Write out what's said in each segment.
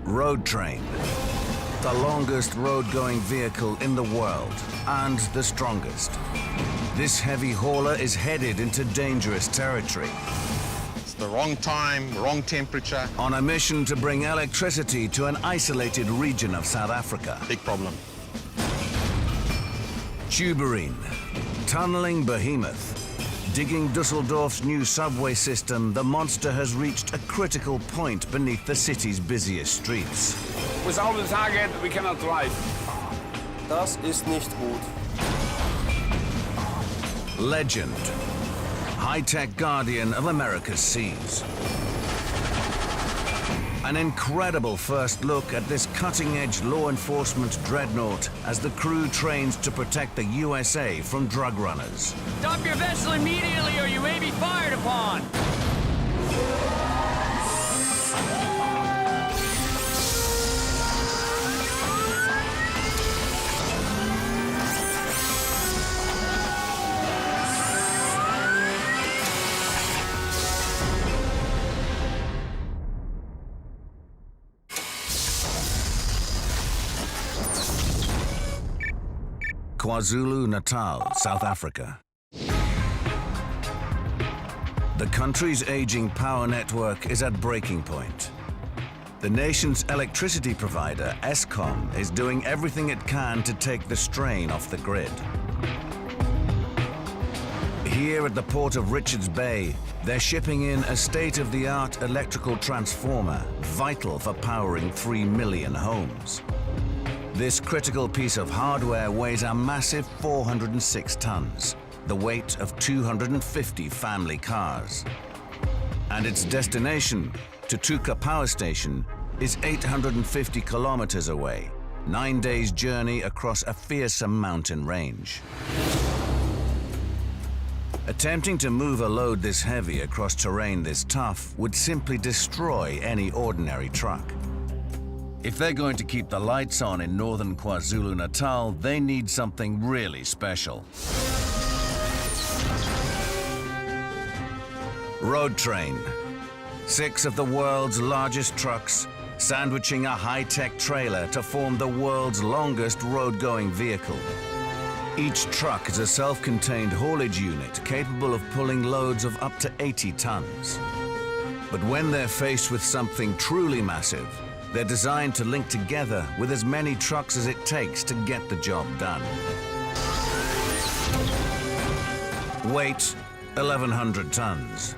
Road train, the longest road-going vehicle in the world and the strongest. This heavy hauler is headed into dangerous territory. It's the wrong time, wrong temperature. On a mission to bring electricity to an isolated region of South Africa. Big problem. Tuberine, tunneling behemoth. Digging Dusseldorf's new subway system, the monster has reached a critical point beneath the city's busiest streets. Without a target, we cannot drive. Das ist nicht gut. Legend, high-tech guardian of America's seas. An incredible first look at this cutting-edge law enforcement dreadnought as the crew trains to protect the USA from drug runners. Stop your vessel immediately or you may be fired upon! KwaZulu-Natal, South Africa. The country's aging power network is at breaking point. The nation's electricity provider, Eskom, is doing everything it can to take the strain off the grid. Here at the port of Richards Bay, they're shipping in a state-of-the-art electrical transformer, vital for powering 3 million homes. This critical piece of hardware weighs a massive 406 tons, the weight of 250 family cars. And its destination, Tutuka Power Station, is 850 kilometers away, 9 days' journey across a fearsome mountain range. Attempting to move a load this heavy across terrain this tough would simply destroy any ordinary truck. If they're going to keep the lights on in northern KwaZulu-Natal, they need something really special. Road train. 6 of the world's largest trucks, sandwiching a high-tech trailer to form the world's longest road-going vehicle. Each truck is a self-contained haulage unit capable of pulling loads of up to 80 tons. But when they're faced with something truly massive, they're designed to link together with as many trucks as it takes to get the job done. Weight, 1,100 tons.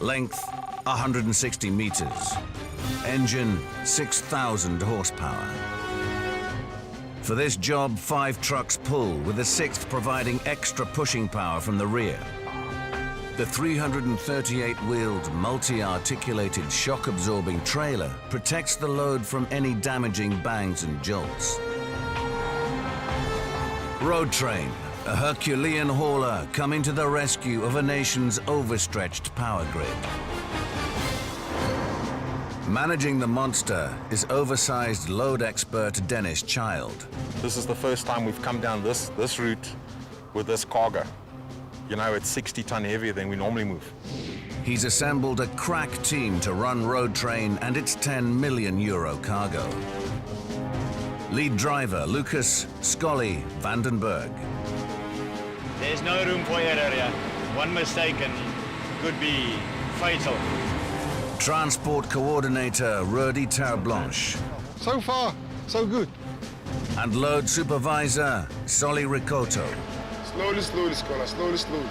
Length, 160 meters. Engine, 6,000 horsepower. For this job, 5 trucks pull, with the 6th providing extra pushing power from the rear. The 338-wheeled, multi-articulated, shock-absorbing trailer protects the load from any damaging bangs and jolts. Road train, a Herculean hauler coming to the rescue of a nation's overstretched power grid. Managing the monster is oversized load expert Dennis Child. This is the first time we've come down this route with this cargo. You know, it's 60 ton heavier than we normally move. He's assembled a crack team to run Road Train and its €10 million cargo. Lead driver Lucas Scully Vandenberg. There's no room for error here. One mistake and could be fatal. Transport coordinator Rudi Terblanche. So far, so good. And load supervisor Solly Ricoto. Slowly, slowly, Scholar, slowly, slowly.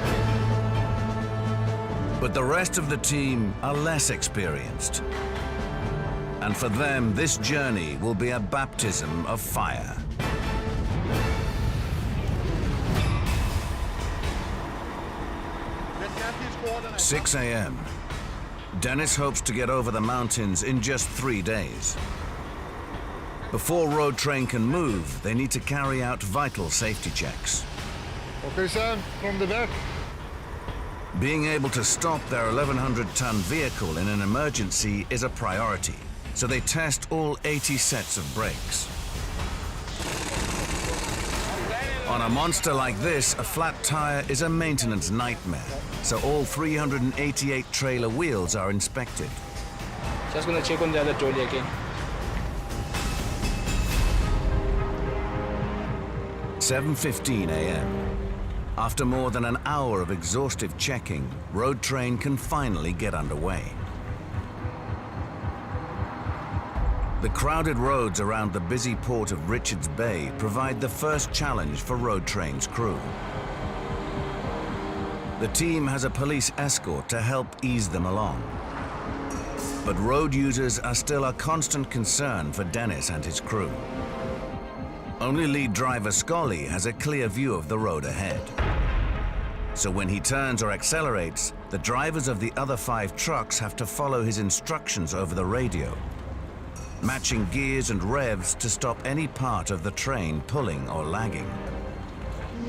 But the rest of the team are less experienced. And for them, this journey will be a baptism of fire. At 6 a.m. Dennis hopes to get over the mountains in just 3 days. Before Road Train can move, they need to carry out vital safety checks. Okay, Sam, from the back. Being able to stop their 1,100-ton vehicle in an emergency is a priority, so they test all 80 sets of brakes. On a monster like this, a flat tire is a maintenance nightmare, so all 388 trailer wheels are inspected. Just gonna check on the other trolley again. 7:15 a.m. After more than an hour of exhaustive checking, Road Train can finally get underway. The crowded roads around the busy port of Richards Bay provide the first challenge for Road Train's crew. The team has a police escort to help ease them along. But road users are still a constant concern for Dennis and his crew. Only lead driver Scully has a clear view of the road ahead. So when he turns or accelerates, the drivers of the other 5 trucks have to follow his instructions over the radio, matching gears and revs to stop any part of the train pulling or lagging.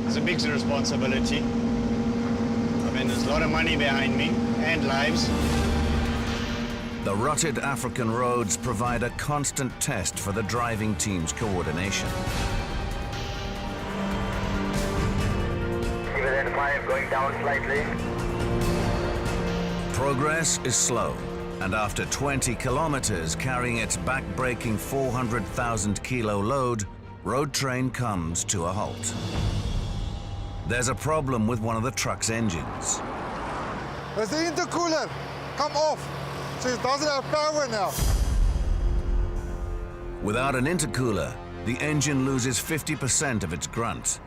It's a big responsibility. I mean, there's a lot of money behind me and lives. The rutted African roads provide a constant test for the driving team's coordination. Dividend 5 going down slightly. Progress is slow, and after 20 kilometers carrying its back-breaking 400,000 kilo load, Road Train comes to a halt. There's a problem with one of the truck's engines. There's the intercooler. Come off. So it doesn't have power now. Without an intercooler, the engine loses 50% of its grunt.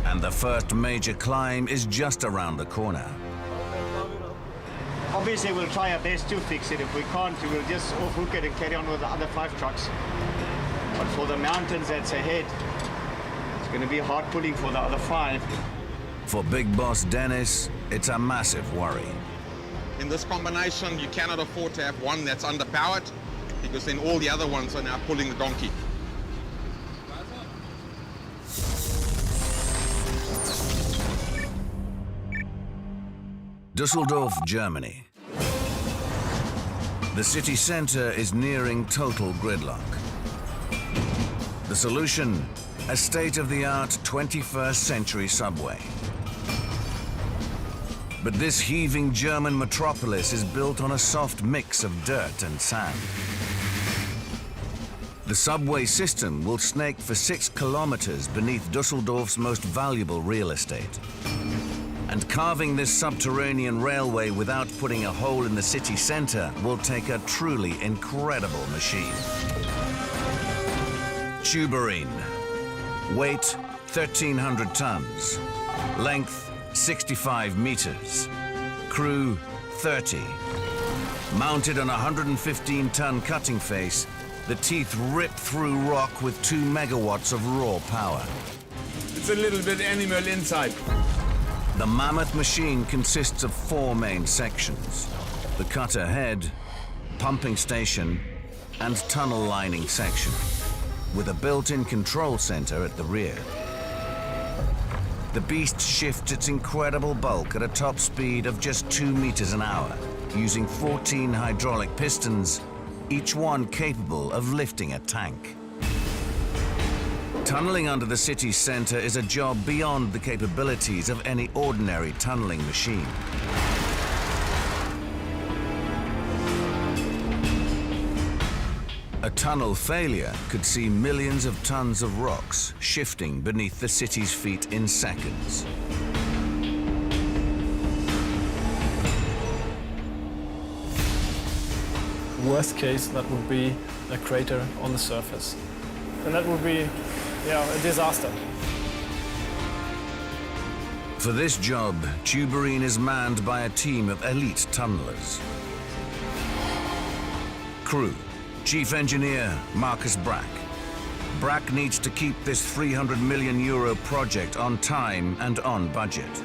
And the first major climb is just around the corner. Obviously, we'll try our best to fix it. If we can't, we'll just off-hook it and carry on with the other 5 trucks. But for the mountains that's ahead, it's going to be hard pulling for the other 5. For Big Boss Dennis, it's a massive worry. In this combination, you cannot afford to have one that's underpowered, because then all the other ones are now pulling the donkey. Dusseldorf, Germany. The city center is nearing total gridlock. The solution? A state-of-the-art 21st century subway. But this heaving German metropolis is built on a soft mix of dirt and sand. The subway system will snake for 6 kilometers beneath Dusseldorf's most valuable real estate. And carving this subterranean railway without putting a hole in the city center will take a truly incredible machine. Tuberine. Weight, 1,300 tons. Length, 65 meters. Crew, 30. Mounted on a 115-ton cutting face, the teeth rip through rock with 2 megawatts of raw power. It's a little bit animal inside. The mammoth machine consists of 4 main sections: the cutter head, pumping station, and tunnel lining section, with a built-in control center at the rear. The beast shifts its incredible bulk at a top speed of just 2 meters an hour, using 14 hydraulic pistons, each one capable of lifting a tank. Tunneling under the city's center is a job beyond the capabilities of any ordinary tunneling machine. A tunnel failure could see millions of tons of rocks shifting beneath the city's feet in seconds. Worst case, that would be a crater on the surface. And that would be, a disaster. For this job, Tuberine is manned by a team of elite tunnelers. Crew: Chief Engineer Marcus Brack. Brack needs to keep this €300 million project on time and on budget.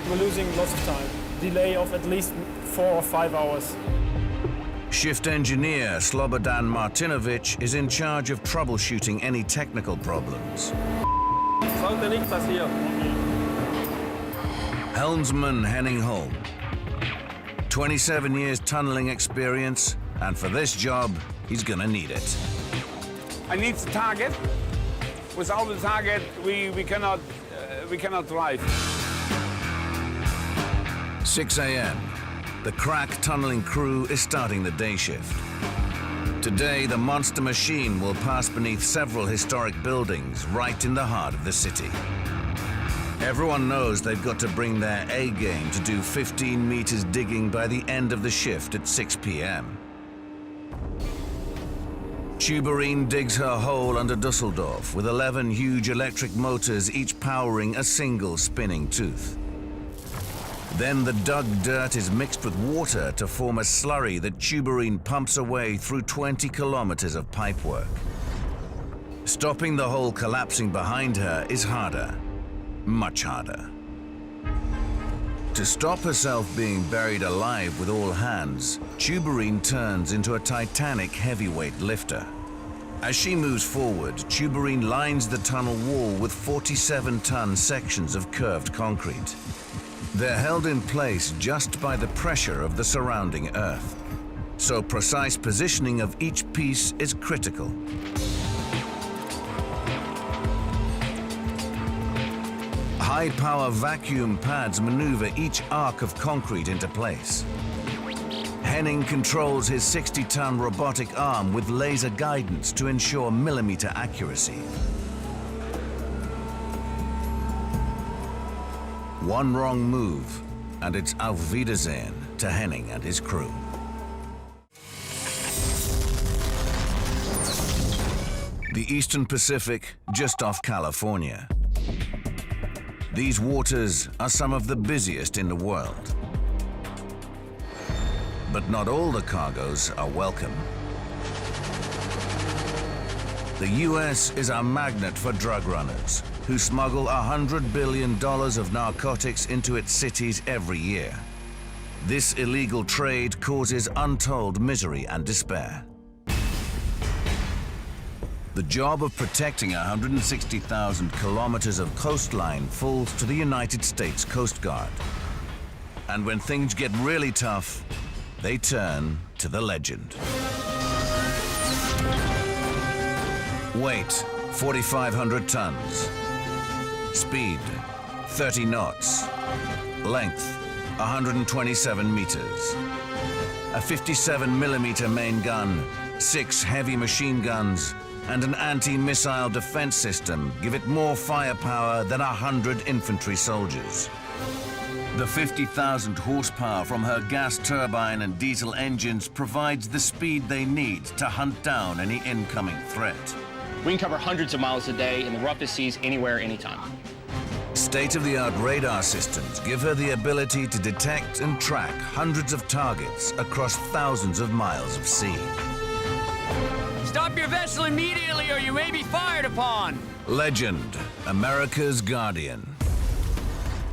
We're losing lots of time. Delay of at least 4 or 5 hours. Shift engineer Slobodan Martinovic is in charge of troubleshooting any technical problems. Helmsman Henning Holm. 27 years tunneling experience, and for this job, he's gonna need it. I need the target. Without the target, we cannot drive. 6 a.m. The crack tunneling crew is starting the day shift. Today, the monster machine will pass beneath several historic buildings right in the heart of the city. Everyone knows they've got to bring their A game to do 15 meters digging by the end of the shift at 6 p.m. Tuberine digs her hole under Dusseldorf with 11 huge electric motors, each powering a single spinning tooth. Then the dug dirt is mixed with water to form a slurry that Tuberine pumps away through 20 kilometers of pipework. Stopping the hole collapsing behind her is harder, much harder. To stop herself being buried alive with all hands, Tuberine turns into a titanic heavyweight lifter. As she moves forward, Tuberine lines the tunnel wall with 47-ton sections of curved concrete. They're held in place just by the pressure of the surrounding earth, so precise positioning of each piece is critical. High-power vacuum pads maneuver each arc of concrete into place. Henning controls his 60-ton robotic arm with laser guidance to ensure millimeter accuracy. One wrong move, and it's Auf Wiedersehen to Henning and his crew. The Eastern Pacific, just off California. These waters are some of the busiest in the world. But not all the cargoes are welcome. The US is a magnet for drug runners who smuggle $100 billion of narcotics into its cities every year. This illegal trade causes untold misery and despair. The job of protecting 160,000 kilometers of coastline falls to the United States Coast Guard. And when things get really tough, they turn to the legend. Weight, 4,500 tons. Speed, 30 knots. Length, 127 meters. A 57mm main gun, 6 heavy machine guns, and an anti-missile defense system give it more firepower than 100 infantry soldiers. The 50,000 horsepower from her gas turbine and diesel engines provides the speed they need to hunt down any incoming threat. We can cover hundreds of miles a day in the roughest seas anywhere, anytime. State-of-the-art radar systems give her the ability to detect and track hundreds of targets across thousands of miles of sea. Stop your vessel immediately or you may be fired upon. Legend, America's Guardian.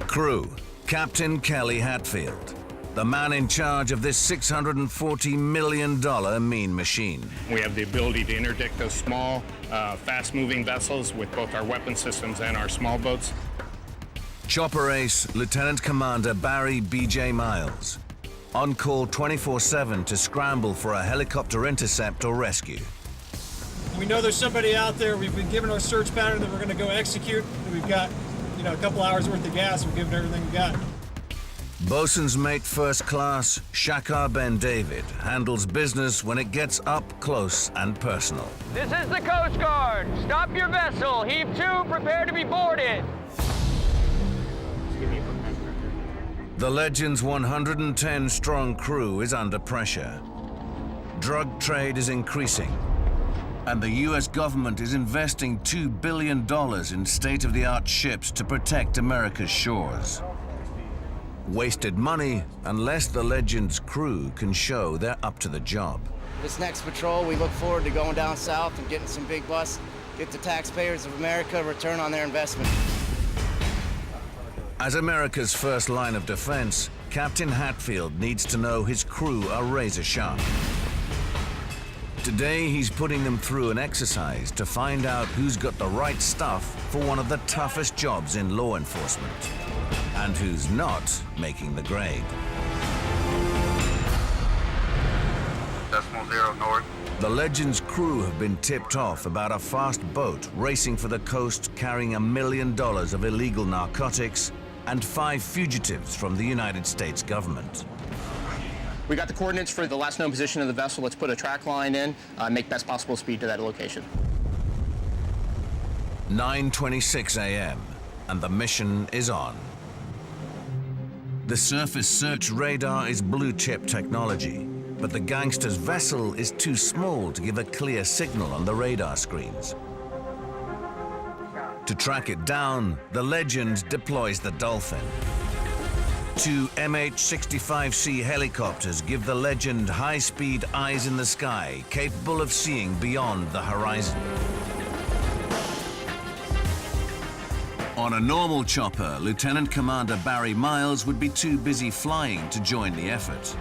Crew, Captain Kelly Hatfield, the man in charge of this $640 million mean machine. We have the ability to interdict those small, fast-moving vessels with both our weapon systems and our small boats. Chopper ace, Lieutenant Commander Barry B.J. Miles, on call 24/7 to scramble for a helicopter intercept or rescue. We know there's somebody out there. We've been given our search pattern that we're going to go execute. We've got, a couple hours worth of gas. We've given everything we got. Bosun's mate first class, Shakar Ben David, handles business when it gets up close and personal. This is the Coast Guard. Stop your vessel. Heave 2, prepare to be boarded. The Legend's 110-strong crew is under pressure. Drug trade is increasing, and the US government is investing $2 billion in state-of-the-art ships to protect America's shores. Wasted money unless the Legend's crew can show they're up to the job. This next patrol, we look forward to going down south and getting some big busts, get the taxpayers of America a return on their investment. As America's first line of defense, Captain Hatfield needs to know his crew are razor sharp. Today, he's putting them through an exercise to find out who's got the right stuff for one of the toughest jobs in law enforcement, and who's not making the grade. Decimal 0 north. The Legend's crew have been tipped off about a fast boat racing for the coast carrying $1 million of illegal narcotics and 5 fugitives from the United States government. We got the coordinates for the last known position of the vessel. Let's put a track line in, make best possible speed to that location. 9:26 a.m. and the mission is on. The surface search radar is blue chip technology, but the gangster's vessel is too small to give a clear signal on the radar screens. To track it down, the legend deploys the Dolphin. Two MH-65C helicopters give the legend high-speed eyes in the sky, capable of seeing beyond the horizon. On a normal chopper, Lieutenant Commander Barry Miles would be too busy flying to join the effort.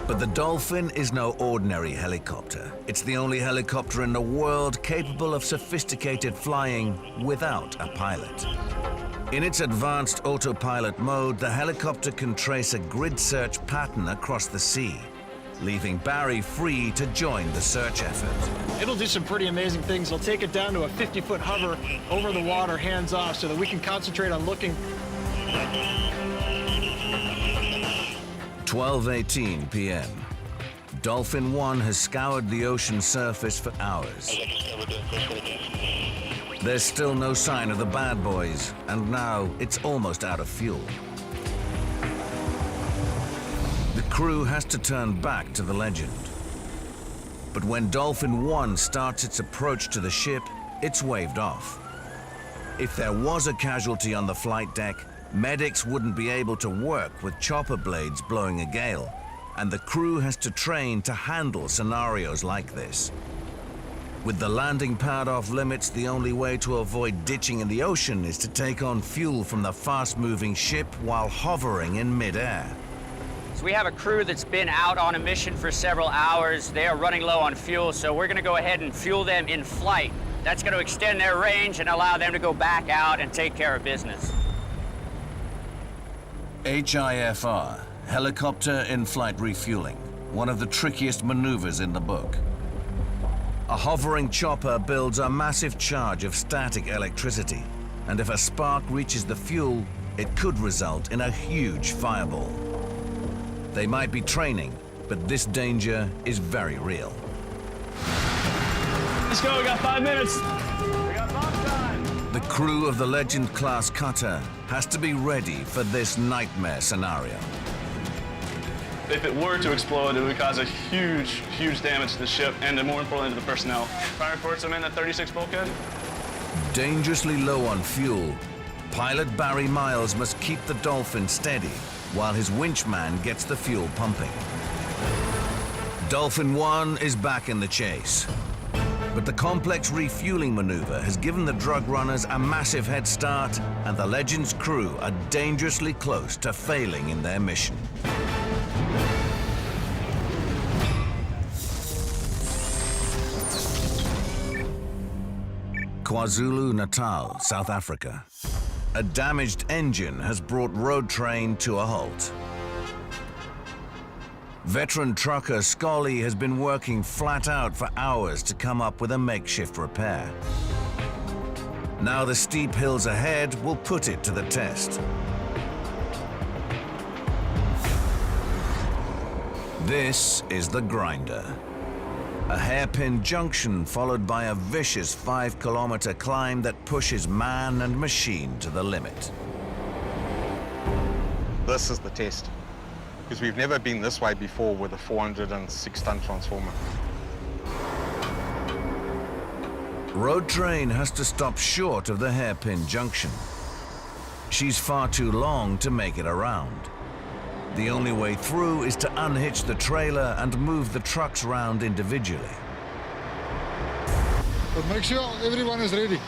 But the Dolphin is no ordinary helicopter. It's the only helicopter in the world capable of sophisticated flying without a pilot. In its advanced autopilot mode, the helicopter can trace a grid search pattern across the sea, leaving Barry free to join the search effort. It'll do some pretty amazing things. It'll take it down to a 50-foot hover over the water, hands off, so that we can concentrate on looking. 12:18 p.m. Dolphin 1 has scoured the ocean surface for hours. There's still no sign of the bad boys, and now it's almost out of fuel. The crew has to turn back to the legend. But when Dolphin 1 starts its approach to the ship, it's waved off. If there was a casualty on the flight deck, medics wouldn't be able to work with chopper blades blowing a gale, and the crew has to train to handle scenarios like this. With the landing pad off limits, the only way to avoid ditching in the ocean is to take on fuel from the fast-moving ship while hovering in mid-air. So we have a crew that's been out on a mission for several hours. They are running low on fuel, so we're going to go ahead and fuel them in flight. That's going to extend their range and allow them to go back out and take care of business. HIFR, helicopter in-flight refueling, one of the trickiest maneuvers in the book. A hovering chopper builds a massive charge of static electricity, and if a spark reaches the fuel, it could result in a huge fireball. They might be training, but this danger is very real. Let's go, we got 5 minutes. The crew of the Legend-class cutter has to be ready for this nightmare scenario. If it were to explode, it would cause a huge, huge damage to the ship and more importantly to the personnel. Fire reports, I'm in at 36 bulkhead. Dangerously low on fuel, pilot Barry Miles must keep the Dolphin steady while his winchman gets the fuel pumping. Dolphin 1 is back in the chase. But the complex refueling maneuver has given the drug runners a massive head start, and the Legend's crew are dangerously close to failing in their mission. KwaZulu-Natal, South Africa. A damaged engine has brought road train to a halt. Veteran trucker Scully has been working flat out for hours to come up with a makeshift repair. Now the steep hills ahead will put it to the test. This is the grinder. A hairpin junction followed by a vicious 5-kilometer climb that pushes man and machine to the limit. This is the test, because we've never been this way before with a 406-ton transformer. Road train has to stop short of the hairpin junction. She's far too long to make it around. The only way through is to unhitch the trailer and move the trucks round individually. But make sure everyone is ready.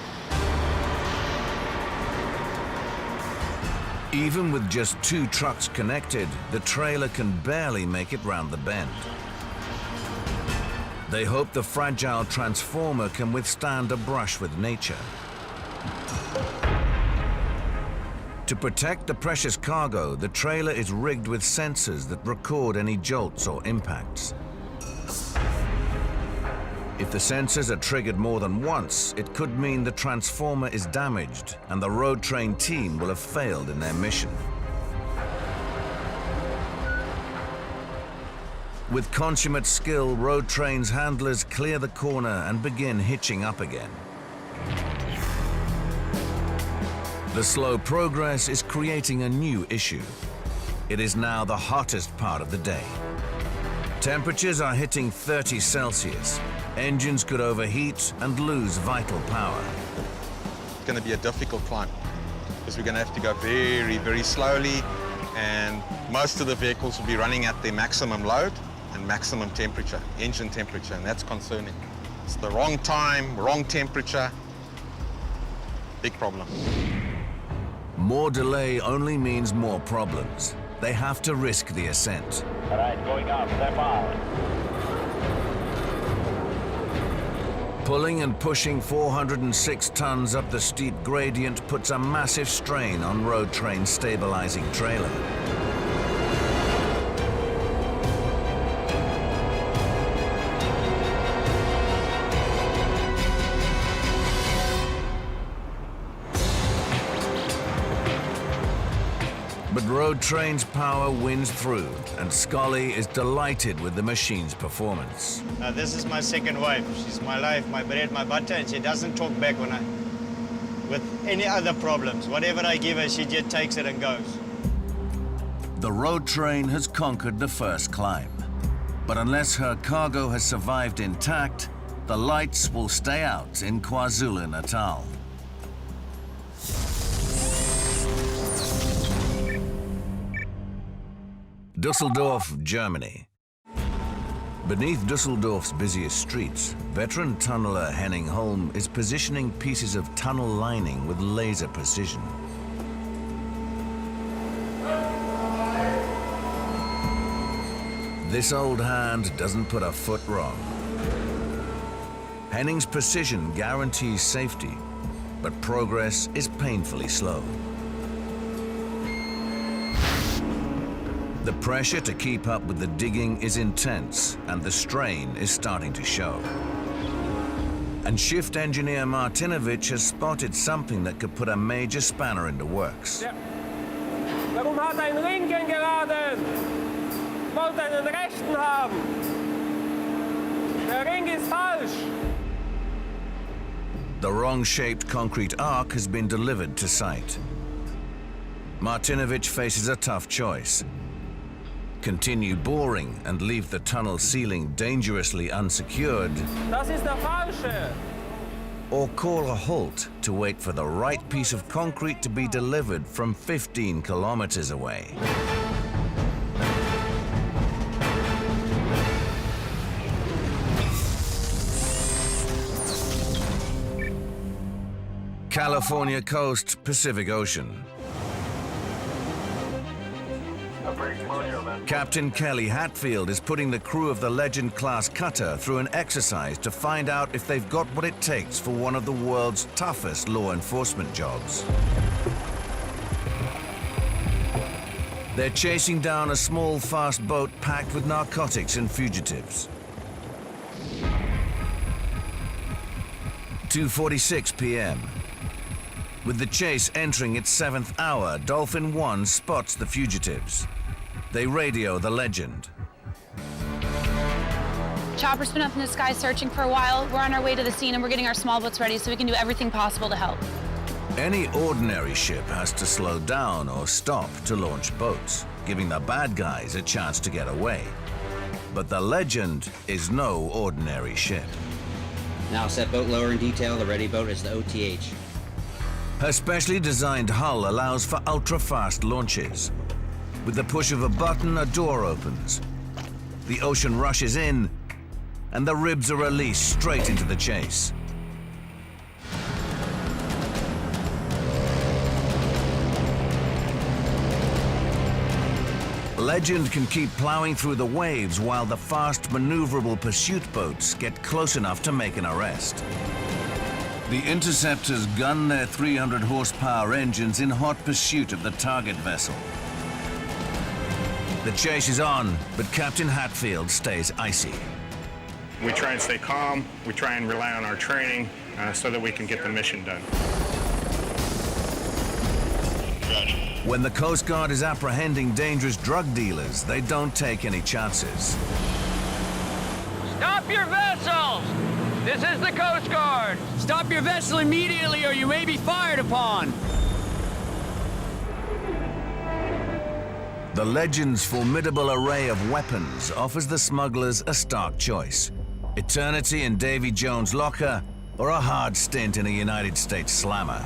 Even with just 2 trucks connected, the trailer can barely make it round the bend. They hope the fragile transformer can withstand a brush with nature. To protect the precious cargo, the trailer is rigged with sensors that record any jolts or impacts. If the sensors are triggered more than once, it could mean the transformer is damaged and the road train team will have failed in their mission. With consummate skill, road train's handlers clear the corner and begin hitching up again. The slow progress is creating a new issue. It is now the hottest part of the day. Temperatures are hitting 30 Celsius. Engines could overheat and lose vital power. It's going to be a difficult climb because we're going to have to go very, very slowly, and most of the vehicles will be running at their maximum load and maximum temperature, engine temperature, and that's concerning. It's the wrong time, wrong temperature, big problem. More delay only means more problems. They have to risk the ascent. All right, going up, step out. Pulling and pushing 406 tons up the steep gradient puts a massive strain on road train's stabilizing trailer. But road train's power wins through, and Scully is delighted with the machine's performance. This is my second wife. She's my life, my bread, my butter, and she doesn't talk back with any other problems. Whatever I give her, she just takes it and goes. The road train has conquered the first climb. But unless her cargo has survived intact, the lights will stay out in KwaZulu-Natal. Dusseldorf, Germany. Beneath Dusseldorf's busiest streets, veteran tunneler Henning Holm is positioning pieces of tunnel lining with laser precision. This old hand doesn't put a foot wrong. Henning's precision guarantees safety, but progress is painfully slow. The pressure to keep up with the digging is intense, and the strain is starting to show. And shift engineer Martinovic has spotted something that could put a major spanner in the works. Warum hat ein Ring geraden? Wollte einen rechten haben. Der Ring ist falsch. The wrong-shaped concrete arc has been delivered to site. Martinovic faces a tough choice. Continue boring and leave the tunnel ceiling dangerously unsecured, Das ist der falsche. or call a halt to wait for the right piece of concrete to be delivered from 15 kilometers away. California coast, Pacific Ocean. Captain Kelly Hatfield is putting the crew of the Legend-class cutter through an exercise to find out if they've got what it takes for one of the world's toughest law enforcement jobs. They're chasing down a small, fast boat packed with narcotics and fugitives. 2:46 p.m. With the chase entering its 7th hour, Dolphin 1 spots the fugitives. They radio the Legend. Chopper's been up in the sky searching for a while. We're on our way to the scene and we're getting our small boats ready so we can do everything possible to help. Any ordinary ship has to slow down or stop to launch boats, giving the bad guys a chance to get away. But the Legend is no ordinary ship. Now set boat lower in detail. The ready boat is the OTH. Her specially designed hull allows for ultra-fast launches. With the push of a button, a door opens. The ocean rushes in, and the ribs are released straight into the chase. Legend can keep plowing through the waves while the fast, maneuverable pursuit boats get close enough to make an arrest. The interceptors gun their 300 horsepower engines in hot pursuit of the target vessel. The chase is on, but Captain Hatfield stays icy. We try and stay calm. We try and rely on our training so that we can get the mission done. When the Coast Guard is apprehending dangerous drug dealers, they don't take any chances. Stop your vessels! This is the Coast Guard. Stop your vessel immediately or you may be fired upon. The legend's formidable array of weapons offers the smugglers a stark choice. Eternity in Davy Jones' locker, or a hard stint in a United States slammer.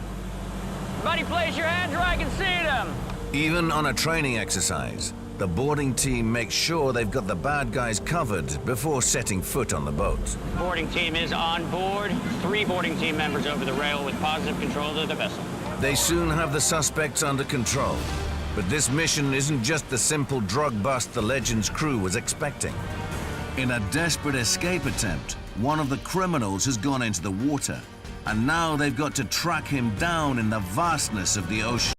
Everybody place your hands where I can see them. Even on a training exercise, the boarding team makes sure they've got the bad guys covered before setting foot on the boat. Boarding team is on board. 3 boarding team members over the rail with positive control of the vessel. They soon have the suspects under control. But this mission isn't just the simple drug bust the Legend's crew was expecting. In a desperate escape attempt, one of the criminals has gone into the water, and now they've got to track him down in the vastness of the ocean.